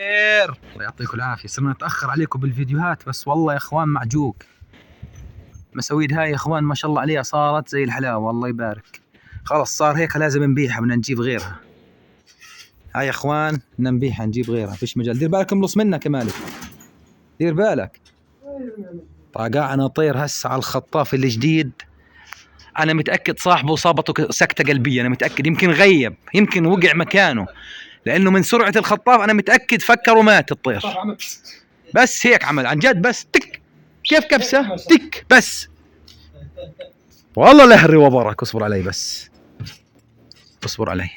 خير الله يعطيكم العافية. صرنا نتأخر عليكم بالفيديوهات بس والله يا اخوان معجوق. مسويد هاي يا اخوان ما شاء الله عليها صارت زي الحلاوة الله يبارك. خلاص صار هيك لازم نبيعها بدنا نجيب غيرها. هاي يا اخوان بدنا نبيعها نجيب غيرها فيش مجال. دير بالك ملص منها كمان. دير بالك. طاقعنا طير هسه على الخطاف الجديد. انا متأكد صاحبه صابته سكتة قلبية، انا متأكد يمكن غيب يمكن وقع مكانه لانه من سرعة الخطاف انا متأكد فكر ومات الطير. بس هيك عمل عن جد بس تك كيف كبسة تك بس. والله لهري وبرك اصبر علي بس اصبر علي.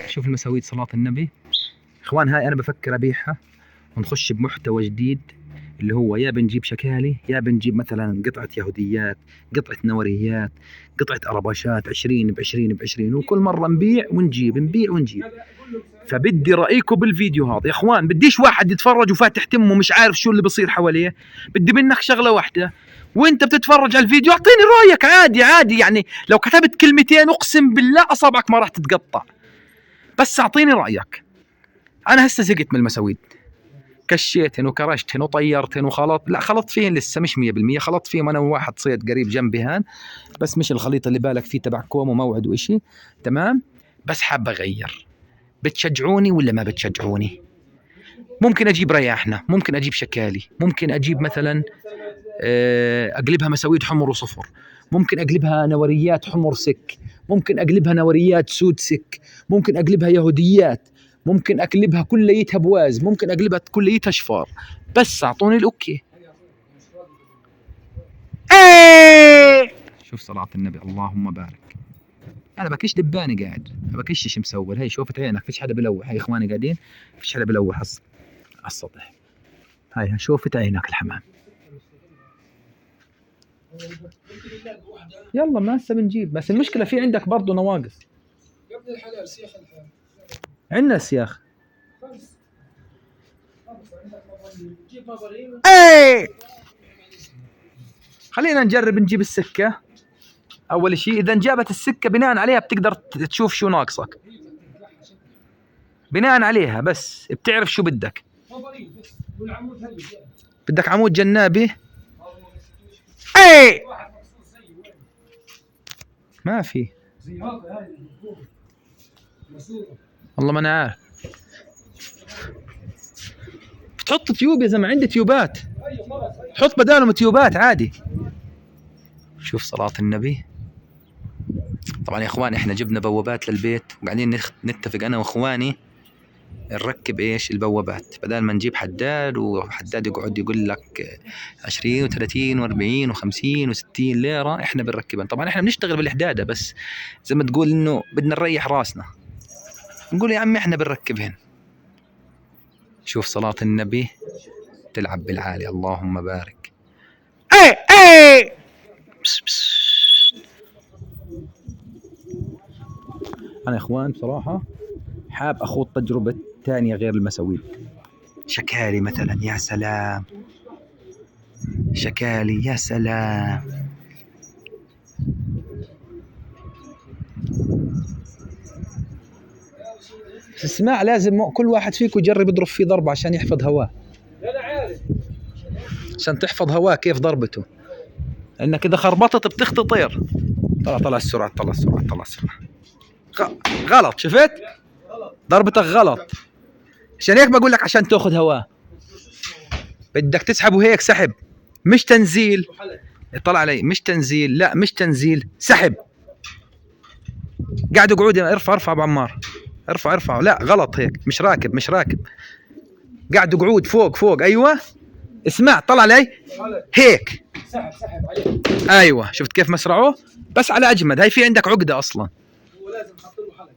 شوف المساويد صلاة النبي اخوان. هاي انا بفكر ابيعها ونخش بمحتوى جديد اللي هو يا بنجيب شكالي يا بنجيب مثلا قطعة يهوديات، قطعة نوريات، قطعة أرباشات 20 ب20 ب20 وكل مرة نبيع ونجيب نبيع ونجيب. فبدي رأيكم بالفيديو هذا يا اخوان. بديش واحد يتفرج وفاتح تمه مش عارف شو اللي بصير حواليه. بدي منك شغلة واحدة وانت بتتفرج على الفيديو اعطيني رأيك عادي عادي. يعني لو كتبت كلمتين اقسم بالله اصابعك ما راح تتقطع. بس اعطيني رأيك. انا هسه زهقت من المساويد. كشيتهن وكرشتهن وطيرتهن وخلط لا خلطت فيهن لسه مش 100%. خلطت فيهم انا وواحد صيد قريب جنبي هان بس مش الخليط اللي بالك فيه تبع كوم وموعد وإشي تمام. بس حاب اغير. بتشجعوني ولا ما بتشجعوني؟ ممكن اجيب رياحنا، ممكن اجيب شكالي، ممكن اجيب مثلا اقلبها مساويد حمر وصفر، ممكن اقلبها نوريات حمر سك، ممكن اقلبها نوريات سود سك، ممكن اقلبها يهوديات، ممكن اقلبها كليتها بواز، ممكن اقلبها كليتها شفار. بس اعطوني الاوكي. شوف صلاة النبي اللهم بارك. انا بكش دباني قاعد ما بكشش مسول. هي شوفت عينك فيش حدا بلوح. هي اخواني قاعدين فيش حدا بلوح على السطح. هاي شوفت عينك الحمام. يلا ما هسه بنجيب بس المشكلة في عندك برضه نواقص. يا ابن الحلال سياخ الحال. عندنا سياخ. خلينا نجرب نجيب السكة. أول شيء إذا انجابت السكة بناء عليها بتقدر تشوف شو ناقصك. بناء عليها بس بتعرف شو بدك. بدك عمود جنابي. ما في والله ما أنا عارف. بتحط تيوب يا زلمة. عندي تيوبات حط بدالهم تيوبات عادي. شوف صلاة النبي. طبعا يا اخوان احنا جبنا بوابات للبيت وقاعدين نتفق انا واخواني نركب ايش البوابات بدل ما نجيب حداد وحداد يقعد يقول لك 20 و30 و40 و50 و60 ليرة. احنا بنركبها. طبعا احنا بنشتغل بالحدادة بس زي ما تقول انه بدنا نريح راسنا نقول يا عمي احنا بنركبهن. شوف صلاة النبي تلعب بالعالي اللهم بارك. بس بس. انا يا اخوان بصراحة حاب اخوض تجربة ثانية غير المساويد. شكالي مثلا يا سلام. شكالي يا سلام. اسمع لازم كل واحد فيكم يجرب يضرب فيه ضربة عشان يحفظ هواه. عشان تحفظ هواه كيف ضربته. انك اذا خربطت بتخطي طير. طلع السرعة طلع السرعة طلع السرعة. غلط شفت؟ ضربتك غلط. عشان هيك بقول لك عشان تاخذ هواه بدك تسحبه هيك سحب مش تنزيل. طلع علي مش تنزيل. لا مش تنزيل سحب. قاعد اقعد ارفع ابو عمار. ارفع لا غلط هيك مش راكب. قاعد قعود فوق ايوه. اسمع طلع علي هيك سحب عليه. ايوه شفت كيف مسرعوه بس على اجمد. هاي في عندك عقده اصلا. هو لازم نحط له حلقه.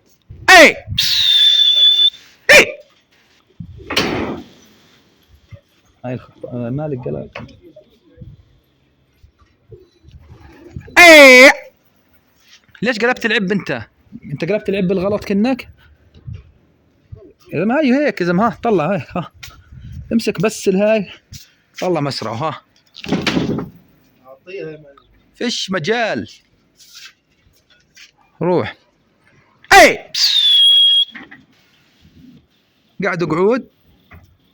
هاي مالك قلب. ليش قلبت العب انت قلبت العب بالغلط كنك. اذا ما هي هيك اذا ما طلع هاي ها امسك بس الهاي طلع مسرعه ها. اعطيها فيش مجال. روح. قاعد قعود.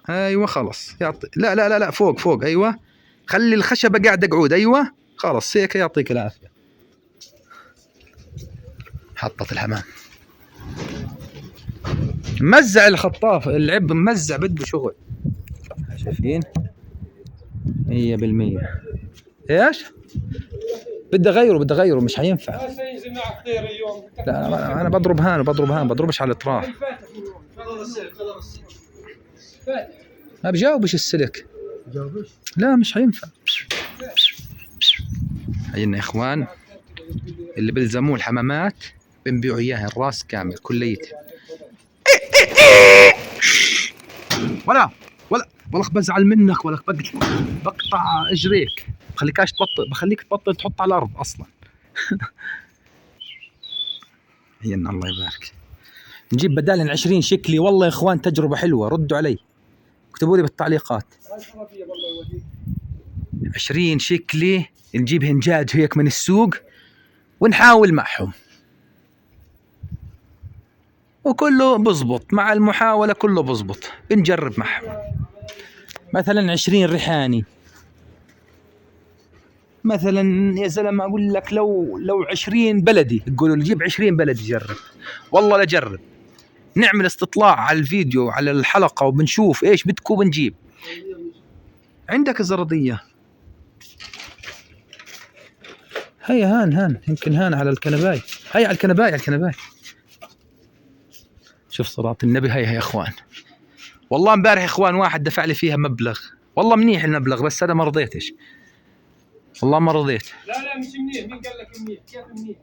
ايوه خلص يعطي. لا لا لا لا، فوق فوق. ايوه خلي الخشبه قاعده قعود. ايوه خلص هيك، يعطيك العافيه. حطت الحمام. مزع الخطاف، العب ممزع، بده شغل. شايفين 100%. ايش؟ بدي اغيره، بدي اغيره، مش حينفع. لا انا بضرب هان وبضرب هان، بضربش على الاطراف. ما بجاوبش السلك. لا مش حينفع. هينا يا اخوان اللي بيلزموه الحمامات بنبيعوا اياها الراس كامل كليته. ولا ولا بزعل منك، ولا بقطع اجريك، بخليكاش تبطل، بخليك تبطل تحط على الارض اصلا. هينا الله يبارك. نجيب بدال 20 شكلي. والله يا اخوان تجربه حلوه، ردوا علي، اكتبوا لي بالتعليقات. 20 شكلي نجيب هنجاج هيك من السوق ونحاول معهم، وكله بزبط مع المحاولة، كله بزبط، بنجرب معهم. مثلا 20 ريحاني مثلا يا زلمة، أقول لك لو 20 بلدي، تقولوا لي جيب 20 بلدي جرب. والله لجرب. نعمل استطلاع على الفيديو على الحلقة وبنشوف إيش بدكم بنجيب. عندك الزرادية هيا، هان يمكن هان على الكنباي. هيا على الكنباي، على الكنباي. شوف صلاة النبي. هيا يا اخوان، والله امبارح يا اخوان واحد دفع لي فيها مبلغ، والله منيح المبلغ، بس انا ما رضيتش، والله ما رضيت. لا مش منيح. مين قال لك منيح؟ كيف منيح؟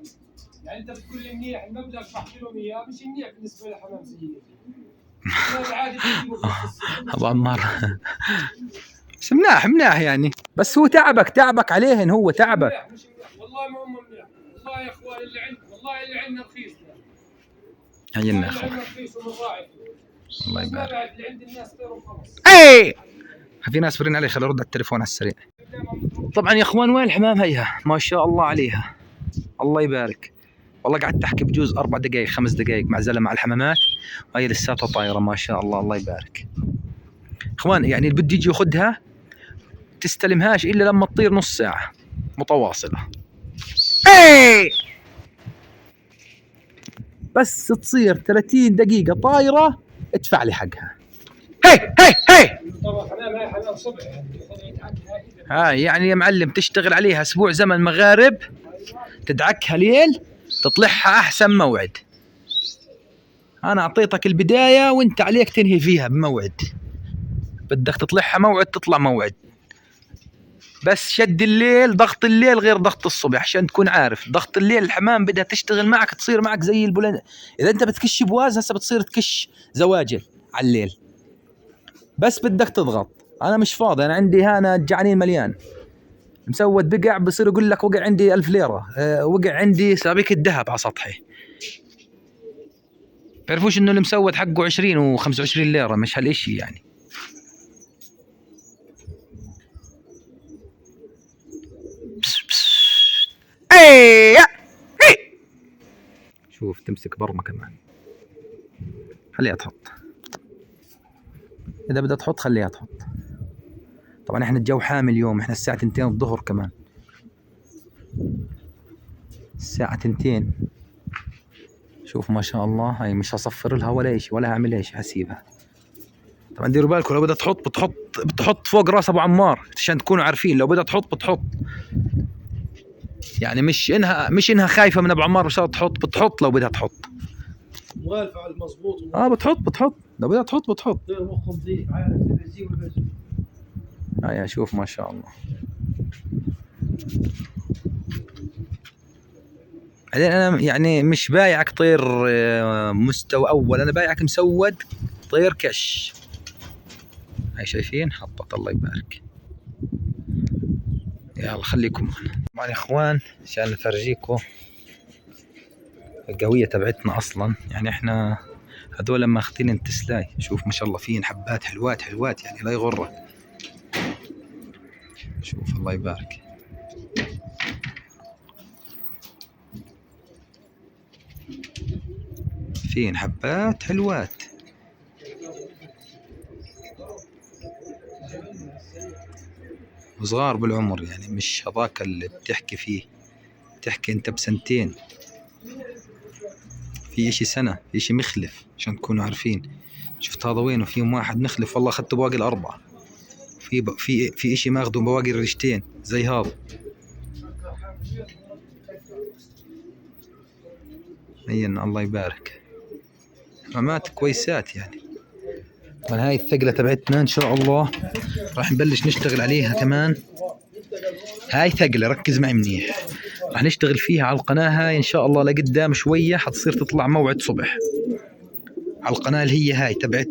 يعني انت بتقول لي منيح، المبلغ بحكي لهم اياه مش منيح بالنسبه لحمام زيي. هذا عادي ابو عمار. بس مناح يعني، بس هو تعبك عليهن، هو تعبك. مش منيح والله، ما هم منيح والله يا اخوان. اللي عندنا والله اللي عندنا رخيص. هينا يا اخوان الله يبارك. اللي عند الناس خير وخلص. اي في ناس برن علي، خليني ارد على التليفون على السريع. طبعا يا اخوان وين الحمام؟ هيها ما شاء الله عليها، الله يبارك. والله قعدت احكي بجوز 4 دقائق 5 دقائق مع زلمه على الحمامات، وهي لساتها طايره ما شاء الله، الله يبارك. اخوان يعني اللي بده يجي ياخذها تستلمهاش الا لما تطير نص ساعه متواصله. اي بس تصير 30 دقيقه طايره ادفع لي حقها. هي طبعا حمام صبح هاي يعني يا معلم تشتغل عليها اسبوع زمن مغارب، تدعكها ليل، تطلعها احسن موعد. انا اعطيتك البدايه وانت عليك تنهي فيها بموعد. بدك تطلعها موعد تطلع موعد، بس شد الليل، ضغط الليل غير ضغط الصبح، عشان تكون عارف. ضغط الليل الحمام بدها تشتغل معك، تصير معك زي البولن. اذا انت بتكش بواز هسه بتصير تكش زواجل على الليل، بس بدك تضغط. انا مش فاضي، انا عندي هنا الجعانين مليان مسود بقع، بصير يقول لك وقع عندي 1000 ليره، وقع عندي سبيكة ذهب على سطحي. تعرفوش انه المسود حقه 20 و25 ليره، مش هالاشي يعني. اي شوف تمسك برمه كمان، خليها تحط. اذا بدها تحط خليها تحط. طبعا احنا الجو حامل اليوم، احنا الساعه 2 الظهر كمان، الساعه 2. شوف ما شاء الله. هاي مش هصفر لها ولا شيء ولا هعمل لها شيء، هسيبها. طبعا ديروا بالكم، لو بدها تحط بتحط فوق راس ابو عمار عشان تكونوا عارفين. لو بدها تحط بتحط، يعني مش انها خايفه من ابو عمار مش تحط، بتحط لو بدها تحط. مغالفه على المضبوط. بتحط لو بدها تحط بتحط. هاي شوف ما شاء الله. بعدين انا يعني مش بايعك طير مستوى اول، انا بايعك مسود طير كش. هاي شايفين حطت، الله يبارك. يلا خليكم طبعا يا اخوان عشان نفرجيكم القويه تبعتنا اصلا. يعني احنا هذول ماخذين انتسلاي، شوف ما شاء الله فين حبات حلوات يعني لا يغرك. شوف الله يبارك. فين حبات حلوات. صغار بالعمر يعني، مش هذاك اللي بتحكي فيه، بتحكي انت بسنتين، في اشي سنة، في اشي مخلف عشان تكونوا عارفين. شفت هذا وينه فيهم واحد مخلف والله، اخذته بواقي الأربعة. في اشي ماخذه بواقي الرجتين زي هذا. هين الله يبارك، حمامات كويسات يعني. طبعا هاي الثقلة تبعتنا ان شاء الله راح نبلش نشتغل عليها كمان. هاي ثقلة ركز معي منيح، راح نشتغل فيها على القناة هاي ان شاء الله لقدام شوية، حتصير تطلع موعد صبح على القناة اللي هي هاي تبعت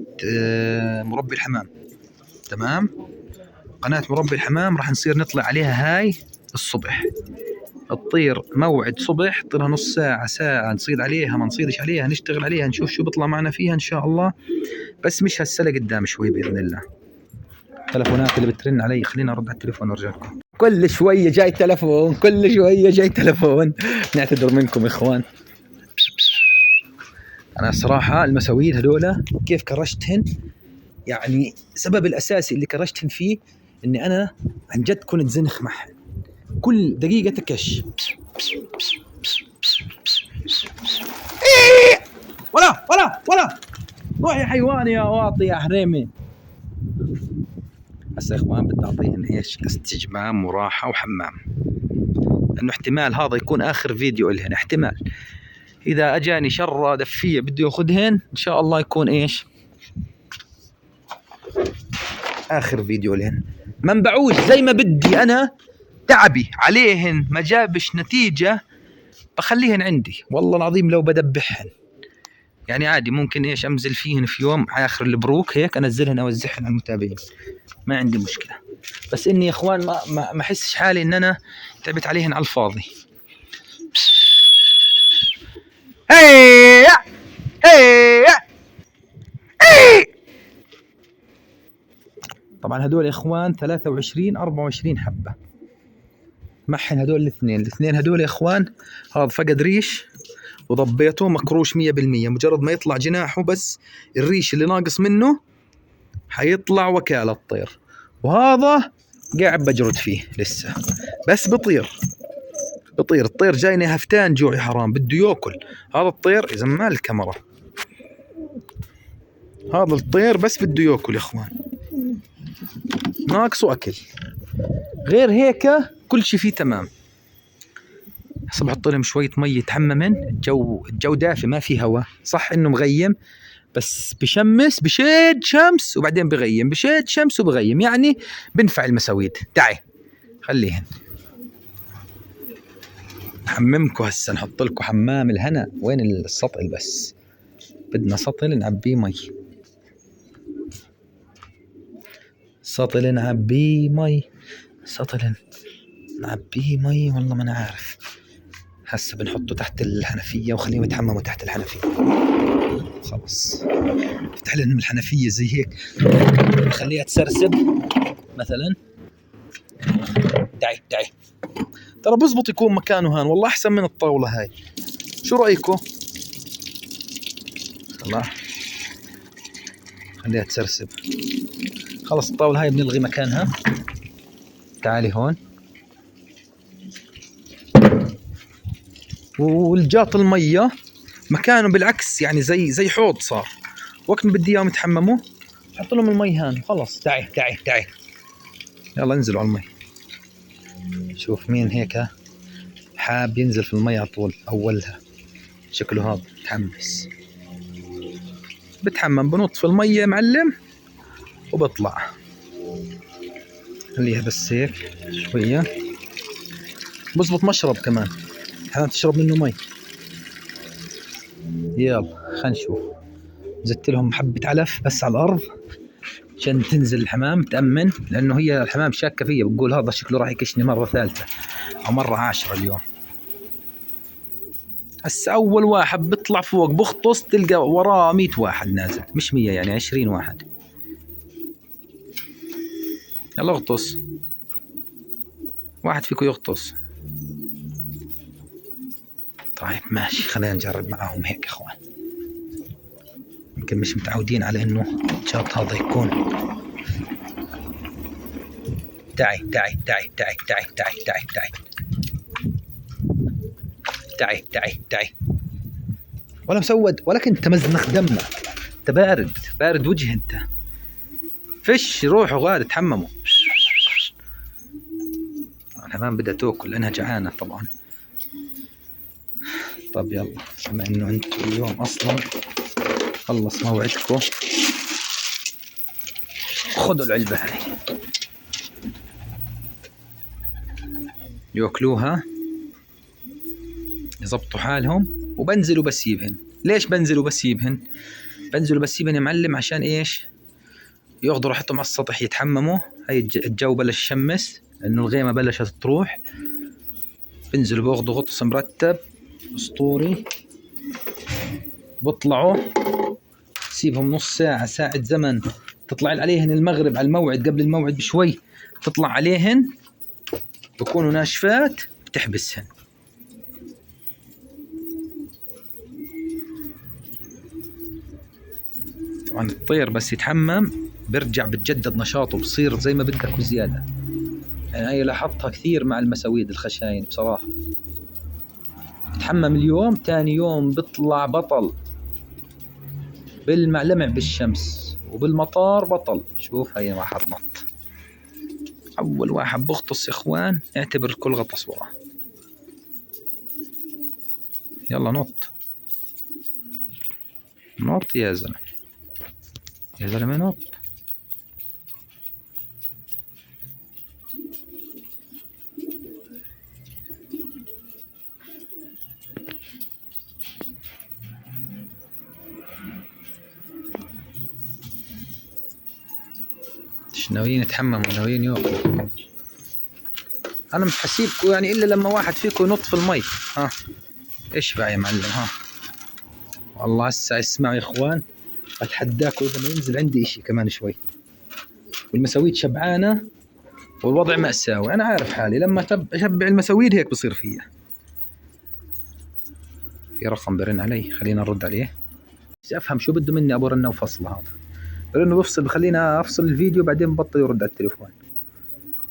مربي الحمام. تمام، قناة مربي الحمام راح نصير نطلع عليها هاي الصبح، تطير موعد صبح، تطيرها نص ساعة ساعة، نصيد عليها ما نصيدش عليها، نشتغل عليها نشوف شو بيطلع معنا فيها ان شاء الله. بس مش هسه لقدام شوي بإذن الله. التلفونات اللي بترن علي خلينا ارد على التليفون وارجع لكم. كل شوية جاي تلفون، كل شوية جاي تلفون، نعتذر منكم اخوان. انا الصراحة المساويد هذولا كيف كرشتهن، يعني السبب الاساسي اللي كرشتهن فيه اني انا عن جد كنت زنخ معهن، كل دقيقة تكش ولا روح يا حيوان يا واطي يا حريمي. هسه يا اخوان بدي اعطيهن ايش، استجمام وراحة وحمام، لانه احتمال هذا يكون اخر فيديو لهن، احتمال اذا اجاني شرة دفية بده ياخذهن ان شاء الله يكون ايش اخر فيديو لهن. منبعوش زي ما بدي انا، تعبي عليهن ما جابش نتيجة بخليهن عندي والله العظيم، لو بدبحهن يعني عادي، ممكن ايش امزل فيهن في يوم على اخر البروك هيك انزلهن اوزعهن على المتابعين، ما عندي مشكلة. بس اني يا اخوان ما احسش حالي ان انا تعبت عليهن على الفاضي. طبعا هدول يا اخوان 23 24 حبة، محن هدول الاثنين هدول يا اخوان. هذا فقد ريش وضبيته مكروش 100%، مجرد ما يطلع جناحه بس الريش اللي ناقص منه حيطلع وكالة الطير، وهذا قاعد بجرد فيه لسه بس بطير الطير جايني هفتان جوعي حرام بده ياكل. هذا الطير اذا ما الكاميرا، هذا الطير بس بده ياكل يا اخوان، ناقصه اكل، غير هيك كل شيء فيه تمام. هسه بحط لهم شويه مي يتحممن، الجو دافي ما في هواء، صح انه مغيم بس بشمس بشد شمس وبعدين بغيم، بشد شمس وبغيم، يعني بنفع المساويد. تعي خليهن نحممكم هسه، نحط لكم حمام الهنا. وين السطل؟ بس بدنا سطل نعبيه مي، سطل نعبيه مي، سطل نعبيه مي، والله ما انا عارف. هسه بنحطه تحت الحنفية وخليهم يتحمموا تحت الحنفية. خلص افتح لهم الحنفية زي هيك، خليها تسرسب مثلا. تعي ترى بزبط يكون مكانه هان، والله احسن من الطاولة هاي، شو رأيكم؟ الله خليها تسرسب. خلص الطاولة هاي بنلغي مكانها. تعالي هون، والجاط المية مكانه بالعكس يعني زي حوض صار، وقت ما بدي اياهم يتحمموا حط لهم المي هان. خلص تعي يلا انزلوا على المي. شوف مين هيك حاب ينزل في المي على طول اولها، شكله هذا متحمس بتحمم، بنط في المية معلم وبطلع. خليها بس هيك شوية، بزبط مشرب كمان حتى تشرب منه مي. يلا خلينا نشوف. زدت لهم حبة علف بس على الأرض عشان تنزل الحمام تأمن، لأنه هي الحمام شاكة فيها، بقول هذا شكله راح يكشني مرة ثالثة أو مرة 10 اليوم. هسه أول واحد بيطلع فوق بخطص تلقى وراه 100 واحد نازل، مش 100 يعني 20 واحد. يلا اغطس، واحد فيكم يغطس. طيب ماشي خلينا نجرب معاهم هيك يا اخوان، يمكن مش متعودين على انه الشاط هذا يكون. تعي تعي تعي تعي تعي تعي تعي تعي تعي تعي تعي. ولا مسود ولا كنت مزنخ دمك، انت بارد بارد وجه انت. فش روحوا غاد تحمموا. الحمام بدها تاكل لانها جعانه طبعا. طب يلا، بما انه انتم اليوم اصلا خلص موعدكم، خذوا العلبه هاي ياكلوها يضبطوا حالهم، وبنزلوا بسيبهن. ليش بنزلوا بسيبهن؟ بنزلوا بسيبهن يا معلم عشان ايش؟ ياخذوا راحتهم على السطح يتحمموا. هي الجو بلش يشمس لانه الغيمه بلشت تروح. بنزلوا باخذوا غطس مرتب اسطوري، بطلعوا سيبهم نص ساعه ساعه زمن، تطلع عليهن المغرب على الموعد قبل الموعد بشوي، تطلع عليهن بكونوا ناشفات بتحبسهن. طبعا الطير بس يتحمم برجع بتجدد نشاطه، بصير زي ما بدك وزياده. يعني هي لاحظتها كثير مع المساويد الخشاين بصراحه، بتحمم اليوم تاني يوم بيطلع بطل، بالمعلمع بالشمس وبالمطار بطل. شوف هي واحد نط، اول واحد بغطس يا اخوان اعتبر كل غطس وراه. يلا نط نط يا زلمه، يا زلمه نط. مش ناويين يتحمموا، ناويين ياكلوا. انا مش حسيبكم يعني الا لما واحد فيكم ينط في المي. ها ايش بقى يا معلم؟ ها والله هسه اسمعوا يا اخوان، اتحداكم اذا ما ينزل عندي اشي كمان شوي. والمساويد شبعانه والوضع مأساوي، انا عارف حالي لما اشبع المساويد هيك بصير فيها. في رقم برن علي، خلينا نرد عليه. بس افهم شو بده مني ابو رنه وفصله. هذا لانه بفصل، بخلينا افصل الفيديو بعدين ببطل يرد على التليفون.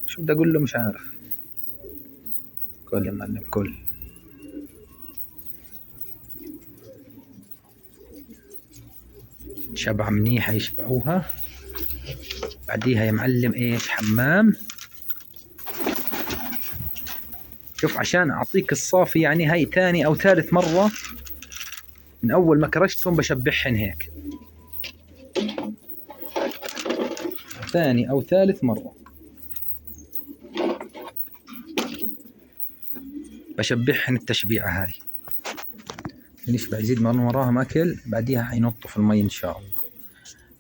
شو بدي اقول له مش عارف. كل يا معلم كل. شبعة منيحة يشبعوها، بعديها يا معلم ايش؟ حمام. شوف عشان اعطيك الصافي يعني هاي ثاني او ثالث مرة من اول ما كرشتهم بشبعهن هيك، ثاني او ثالث مرة بشبعهن التشبيعة هاي. نشبع يزيد من وراهم اكل، بعديها حينطوا في المي ان شاء الله.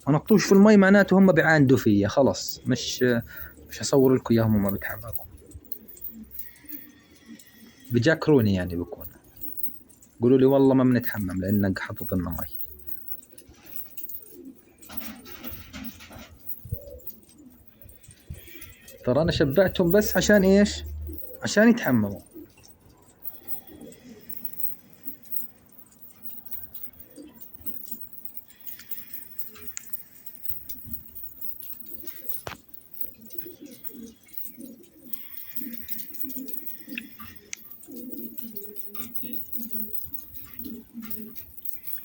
ما نطوش في المي معناته هم بيعاندوا فيا خلص، مش هصور لكم اياهم وما بيتحركوا، بجاكروني يعني. بكون قولوا لي والله ما بنتحمم لانك حطت لنا مي. ترى انا شبعتهم بس عشان ايش؟ عشان يتحمموا.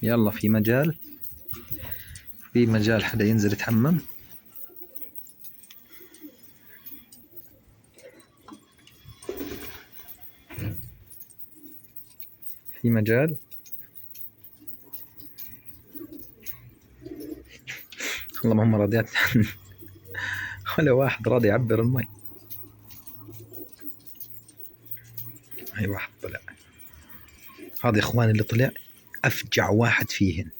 يلا في مجال، في مجال حدا ينزل يتحمم. في مجال. والله ما هم راضيات ولا واحد راضي يعبر المي. هاي واحد طلع، هذا يا اخوان اللي طلع افجع واحد فيهن،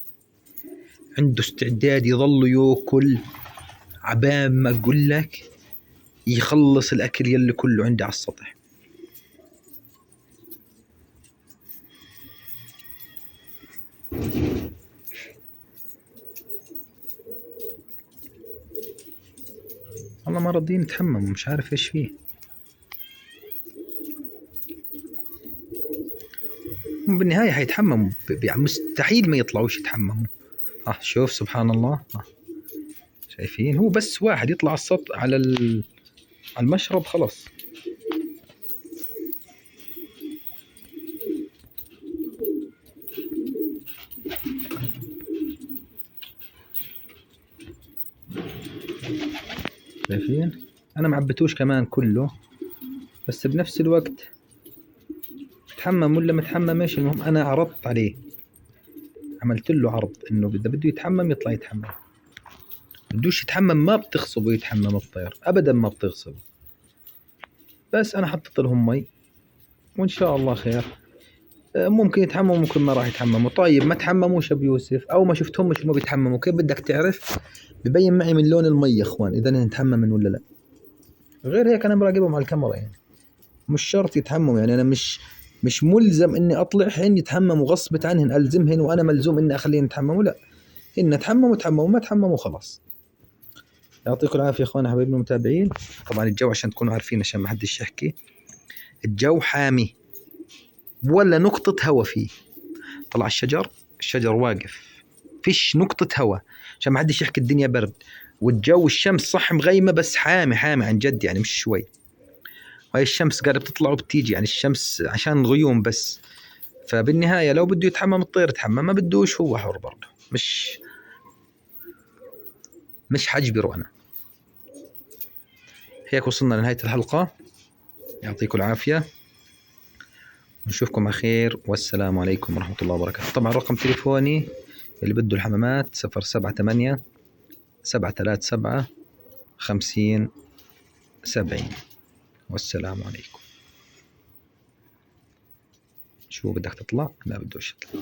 عنده استعداد يظل ياكل عبال ما اقول لك يخلص الاكل يلي كله عنده على السطح. والله ما راضيين يتحمموا، مش عارف ايش فيه. بالنهاية هيتحمموا، مستحيل ما يطلعوش يتحمموا. شوف سبحان الله. شايفين؟ هو بس واحد يطلع على السطح على المشرب خلاص. شايفين؟ انا معبتوش كمان كله، بس بنفس الوقت تحمم ولا متحممش، المهم انا عرضت عليه، عملت له عرض انه بده يتحمم يطلع يتحمم، بدوش يتحمم ما بتغصبه يتحمم الطير ابدا، ما بتغصبه. بس انا حطيت لهم مي وان شاء الله خير. ممكن يتحمموا ممكن ما راح يتحمموا. طيب ما تحمموش ابو يوسف او ما شفتهمش ما بيتحمموا، كيف بدك تعرف؟ ببين معي من لون المي يا اخوان اذا نتحمم ولا لا. غير هيك انا مراقبهم على الكاميرا، يعني مش شرط يتحمموا، يعني انا مش ملزم اني اطلع هن يتحمموا غصبة عنهن، الزمهن وانا ملزوم اني اخليهم يتحمموا، لا، هن تحمموا تحمموا، ما تحمموا خلاص. يعطيكم العافية يا اخوان حبايبنا المتابعين. طبعا الجو عشان تكونوا عارفين عشان ما حدش يحكي، الجو حامي ولا نقطة هوا فيه. طلع الشجر واقف، فيش نقطة هوا، عشان ما حدش يحكي الدنيا برد. والجو الشمس صح مغيمة بس حامي عن جد، يعني مش شوي. وهي الشمس قاعدة بتطلع وبتيجي، يعني الشمس عشان غيوم بس. فبالنهاية لو بده يتحمم الطير يتحمم، ما بدوش هو حر برضه، مش حجبره أنا. هيك وصلنا لنهاية الحلقة، يعطيكم العافية ونشوفكم على خير، والسلام عليكم ورحمة الله وبركاته. طبعا رقم تليفوني اللي بده الحمامات 078 737 50 70. والسلام عليكم. شو بدك تطلع؟ لا بدوش يطلع.